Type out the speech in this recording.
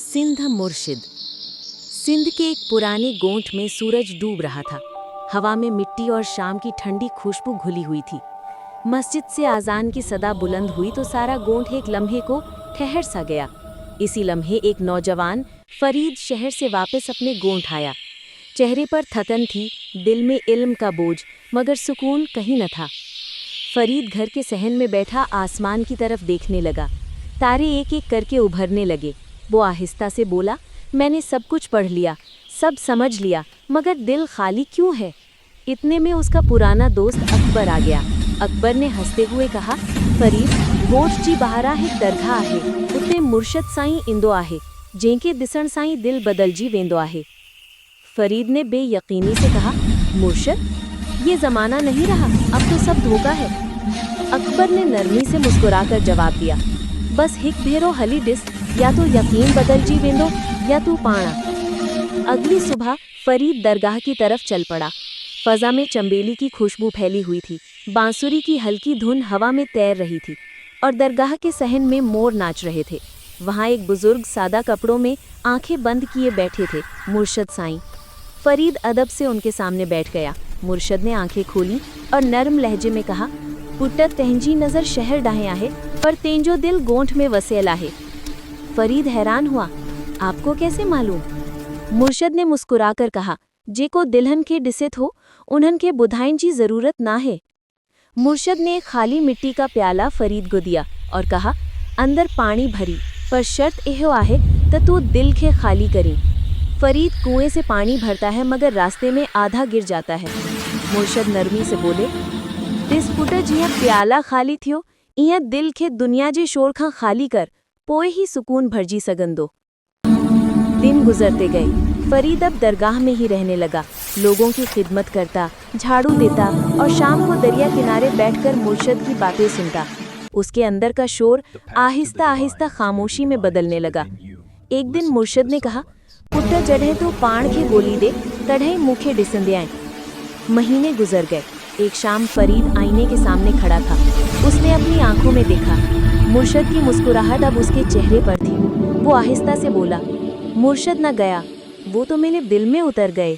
सिंध मुर्शिद। सिंध के एक पुराने गोंठ में सूरज डूब रहा था। हवा में मिट्टी और शाम की ठंडी खुशबू घुली हुई थी। मस्जिद से आज़ान की सदा बुलंद हुई तो सारा गोंठ एक लम्हे को ठहर सा गया। इसी लम्हे एक नौजवान फरीद शहर से वापस अपने गोंठ आया। चेहरे पर थकन थी, दिल में इल्म का बोझ, मगर सुकून कहीं न था। फरीद घर के सहन में बैठा आसमान की तरफ देखने लगा। तारे एक एक करके उभरने लगे। वो आहिस्ता से बोला, मैंने सब कुछ पढ़ लिया, सब समझ लिया, मगर दिल खाली क्यों है? इतने में उसका पुराना दोस्त अकबर आ गया। अकबर ने हंसते हुए कहा, फरीद, गोठ जी बहारा एक दरगाह आहे, उते मुर्शद साईं इंदो आहे, जेके दिसण साईं दिल बदलजी वेंदो आहे। फरीद ने बेयकीनी से कहा, मुर्शद? ये ज़माना नहीं रहा, अब तो सब धोखा है। अकबर ने नरमी से मुस्कुराकर जवाब दिया, बस हिक भेरो हली डिस, या तो यकीन बदलजी वेंदो या तू पाणा। अगली सुबह फरीद दरगाह की तरफ चल पड़ा। फ़ज़ा में चंबेली की खुशबू फैली हुई थी, बांसुरी की हल्की धुन हवा में तैर रही थी और दरगाह के सहन में मोर नाच रहे थे। वहाँ एक बुजुर्ग सादा कपड़ों में आंखें बंद किए बैठे थे, मुर्शद साईं। फरीद अदब से उनके सामने बैठ गया। मुर्शद ने आंखें खोली और नरम लहजे में कहा, पुट्ट तंहिंजी नज़र शहर डाहे आहे, पर तेंजो दिल गोंठ में वसेल आहे। फरीद हैरान हुआ, आपको कैसे मालूम? मुर्शद ने मुस्कुराकर कहा, जेको दिलहन के डिसित हो, उन्हन के बुधाइन जी ज़रूरत ना है। मुर्शद ने एक खाली मिट्टी का प्याला फरीद को दिया और कहा, अंदर पानी भरी, पर शर्त एहो आहे त तू दिल के खाली करी। फरीद कुएं से पानी भरता है मगर रास्ते में आधा गिर जाता है। मुर्शद नरमी से बोले, दिस पुट जियां प्याला खाली थियो, इयां दिल के दुनिया जे शोर खां खाली कर, पोए ही सुकून भरजी सगंदो। दिन गुजरते गए। फरीद अब दरगाह में ही रहने लगा, लोगों की खिदमत करता, झाड़ू देता और शाम को दरिया किनारे बैठकर मुर्शद की बातें सुनता। उसके अंदर का शोर आहिस्ता आहिस्ता खामोशी में बदलने लगा। एक दिन मुर्शद ने कहा, पुट्ट जड़े तो पाण के गोली दे, तढ़े मुखे डिसंदे आए। महीने गुजर गए। एक शाम फरीद आईने के सामने खड़ा था। उसने अपनी आंखों में देखा। मुर्शद की मुस्कुराहट अब उसके चेहरे पर थी। वो आहिस्ता से बोला, मुर्शद न गया, वो तो मेरे दिल में उतर गए।